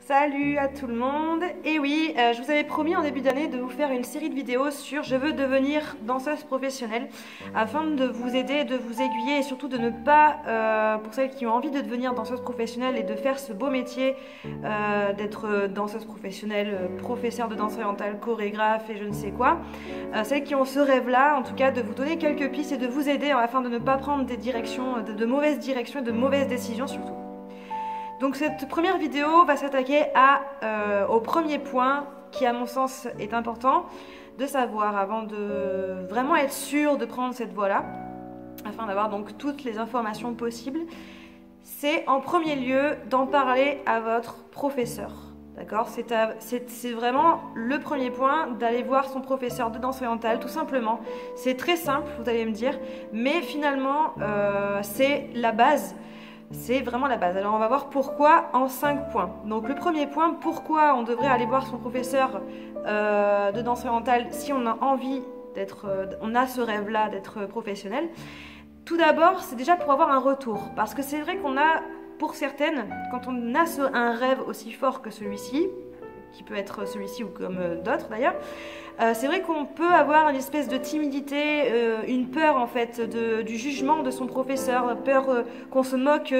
Salut à tout le monde. Et oui, je vous avais promis en début d'année de vous faire une série de vidéos sur je veux devenir danseuse professionnelle afin de vous aider, de vous aiguiller et surtout de ne pas, pour celles qui ont envie de devenir danseuse professionnelle et de faire ce beau métier d'être danseuse professionnelle, professeur de danse orientale, chorégraphe et je ne sais quoi, celles qui ont ce rêve-là, en tout cas de vous donner quelques pistes et de vous aider afin de ne pas prendre des directions, de mauvaises directions et de mauvaises décisions surtout. Donc cette première vidéo va s'attaquer au premier point qui à mon sens est important de savoir avant de vraiment être sûr de prendre cette voie-là, afin d'avoir donc toutes les informations possibles. C'est en premier lieu d'en parler à votre professeur. D'accord ? C'est vraiment le premier point, d'aller voir son professeur de danse orientale, tout simplement. C'est très simple, vous allez me dire, mais finalement c'est la base. C'est vraiment la base. Alors on va voir pourquoi en 5 points. Donc le premier point, pourquoi on devrait aller voir son professeur de danse orientale si on a envie d'être, on a ce rêve-là d'être professionnel. Tout d'abord, c'est déjà pour avoir un retour. Parce que c'est vrai qu'on a, pour certaines, quand on a un rêve aussi fort que celui-ci, qui peut être celui-ci ou comme d'autres d'ailleurs, c'est vrai qu'on peut avoir une espèce de timidité, une peur en fait du jugement de son professeur, peur qu'on se moque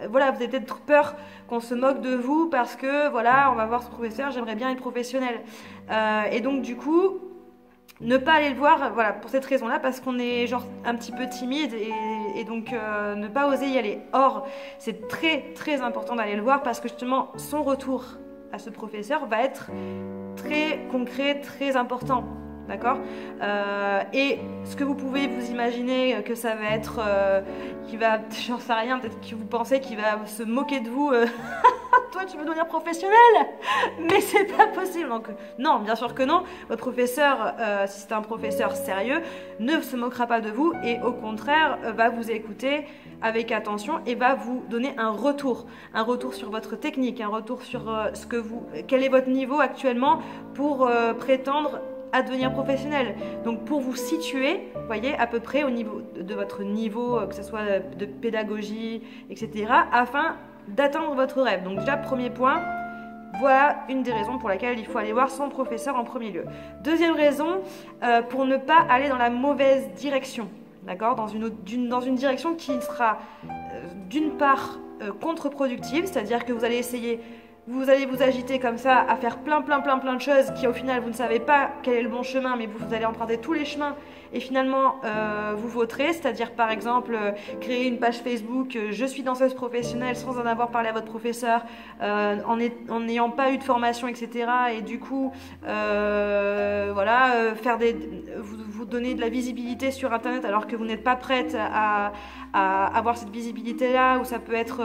voilà, vous avez peut-être peur qu'on se moque de vous parce que voilà, on va voir son professeur, j'aimerais bien être professionnelle. Et donc du coup, ne pas aller le voir, voilà, pour cette raison-là, parce qu'on est genre un petit peu timide et donc ne pas oser y aller. Or, c'est très très important d'aller le voir parce que justement, son retour à ce professeur va être très concret, très important. D'accord, et ce que vous pouvez vous imaginer que ça va être, qui va, j'en sais rien, peut-être que vous pensez qu'il va se moquer de vous. Toi tu veux devenir professionnel, mais c'est pas possible. Donc non, bien sûr que non. Votre professeur, si c'est un professeur sérieux, ne se moquera pas de vous et au contraire va vous écouter avec attention et va vous donner un retour sur votre technique, un retour sur quel est votre niveau actuellement pour prétendre à devenir professionnel. Donc pour vous situer, vous voyez, à peu près au niveau de votre niveau, que ce soit de pédagogie, etc., afin d'atteindre votre rêve. Donc déjà, premier point, voilà une des raisons pour laquelle il faut aller voir son professeur en premier lieu. Deuxième raison, pour ne pas aller dans la mauvaise direction, d'accord, dans une direction qui sera d'une part contre-productive, c'est-à-dire que vous allez essayer, vous allez vous agiter comme ça à faire plein de choses qui au final vous ne savez pas quel est le bon chemin, mais vous allez emprunter tous les chemins et finalement vous vautrez, c'est-à-dire par exemple créer une page Facebook je suis danseuse professionnelle sans en avoir parlé à votre professeur, en n'ayant pas eu de formation, etc. Et du coup voilà, vous donner de la visibilité sur internet alors que vous n'êtes pas prête à avoir cette visibilité là, ou ça peut être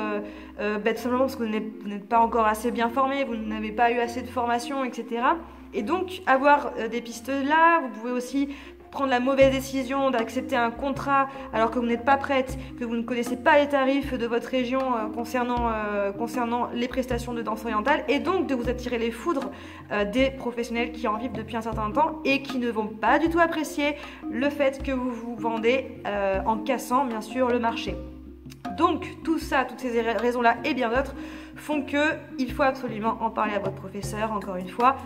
bête simplement parce que vous n'êtes pas encore assez bien formé, vous n'avez pas eu assez de formation, etc. Et donc avoir des pistes là, vous pouvez aussi prendre la mauvaise décision d'accepter un contrat alors que vous n'êtes pas prête, que vous ne connaissez pas les tarifs de votre région concernant les prestations de danse orientale, et donc de vous attirer les foudres des professionnels qui en vivent depuis un certain temps et qui ne vont pas du tout apprécier le fait que vous vous vendez en cassant bien sûr le marché. Donc tout ça, toutes ces raisons-là et bien d'autres font qu'il faut absolument en parler à votre professeur, encore une fois,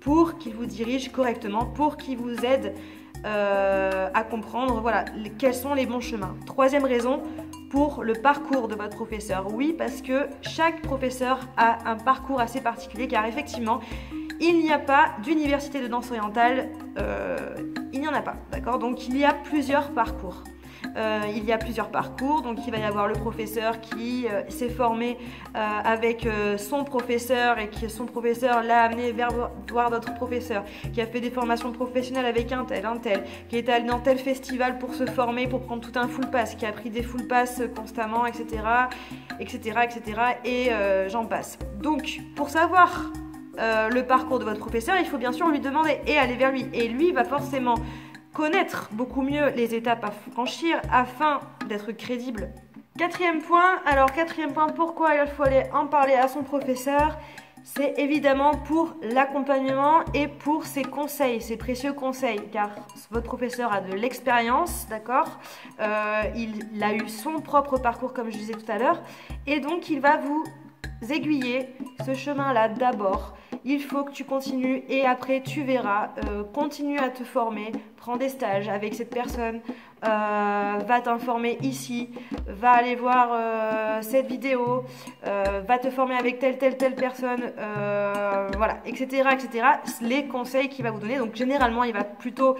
pour qu'il vous dirige correctement, pour qu'il vous aide à comprendre voilà, quels sont les bons chemins. Troisième raison, pour le parcours de votre professeur. Oui, parce que chaque professeur a un parcours assez particulier, car effectivement, il n'y a pas d'université de danse orientale, il n'y en a pas, d'accord ? Donc il y a plusieurs parcours. Donc il va y avoir le professeur qui s'est formé avec son professeur et qui son professeur l'a amené vers voir d'autres professeurs, qui a fait des formations professionnelles avec un tel, qui est allé dans tel festival pour se former, pour prendre tout un full pass, qui a pris des full pass constamment, etc. Et j'en passe. Donc pour savoir le parcours de votre professeur, il faut bien sûr lui demander et aller vers lui. Et lui va forcément connaître beaucoup mieux les étapes à franchir afin d'être crédible. Quatrième point, pourquoi il faut aller en parler à son professeur? C'est évidemment pour l'accompagnement et pour ses conseils, ses précieux conseils, car votre professeur a de l'expérience, d'accord, il a eu son propre parcours comme je disais tout à l'heure, et donc il va vous aiguiller ce chemin-là d'abord. Il faut que tu continues et après tu verras, continue à te former, prends des stages avec cette personne, va t'informer ici, va aller voir cette vidéo, va te former avec telle personne, voilà, etc., etc. Les conseils qu'il va vous donner. Donc généralement, il va plutôt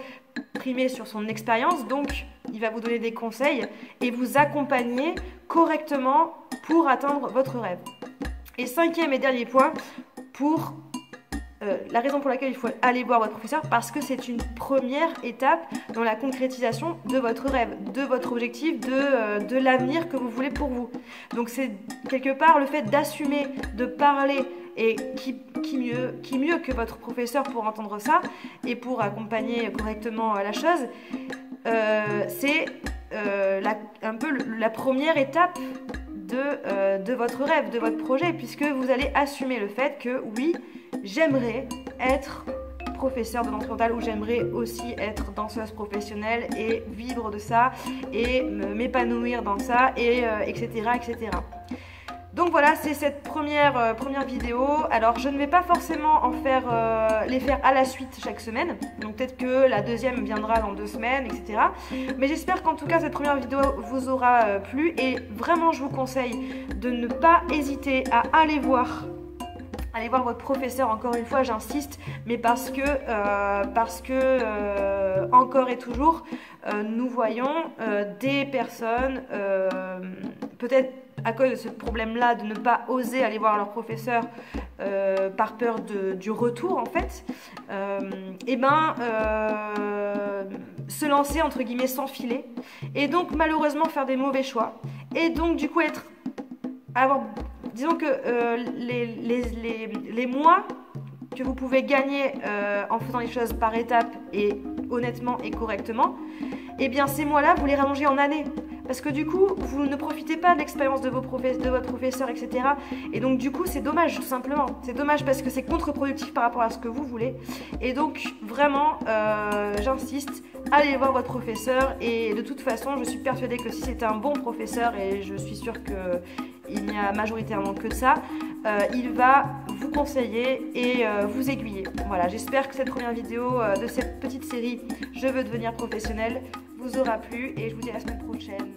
primer sur son expérience, donc il va vous donner des conseils et vous accompagner correctement pour atteindre votre rêve. Et cinquième et dernier point, pour la raison pour laquelle il faut aller voir votre professeur, parce que c'est une première étape dans la concrétisation de votre rêve, de votre objectif, de l'avenir que vous voulez pour vous. Donc c'est quelque part le fait d'assumer, de parler, et qui mieux que votre professeur pour entendre ça et pour accompagner correctement la chose, c'est un peu la première étape de votre rêve, de votre projet, puisque vous allez assumer le fait que oui, j'aimerais être professeur de danse orientale ou j'aimerais aussi être danseuse professionnelle et vivre de ça et m'épanouir dans ça, et etc., etc. Donc voilà, c'est cette première vidéo. Alors je ne vais pas forcément les faire à la suite chaque semaine. Donc peut-être que la deuxième viendra dans 2 semaines, etc. Mais j'espère qu'en tout cas cette première vidéo vous aura plu. Et vraiment je vous conseille de ne pas hésiter à aller voir votre professeur, encore une fois j'insiste, mais parce que encore et toujours nous voyons des personnes peut-être à cause de ce problème-là de ne pas oser aller voir leur professeur par peur du retour en fait, se lancer entre guillemets sans filet et donc malheureusement faire des mauvais choix et donc du coup disons que les mois que vous pouvez gagner en faisant les choses par étapes et honnêtement et correctement, eh bien ces mois-là vous les rallongez en années. Parce que du coup, vous ne profitez pas de l'expérience de votre professeur, etc. Et donc du coup, c'est dommage, tout simplement. C'est dommage parce que c'est contre-productif par rapport à ce que vous voulez. Et donc, vraiment, j'insiste, allez voir votre professeur. Et de toute façon, je suis persuadée que si c'est un bon professeur, et je suis sûre qu'il n'y a majoritairement que ça, il va vous conseiller et vous aiguiller. Voilà, j'espère que cette première vidéo de cette petite série « Je veux devenir professionnelle » vous aura plu et je vous dis à la semaine prochaine.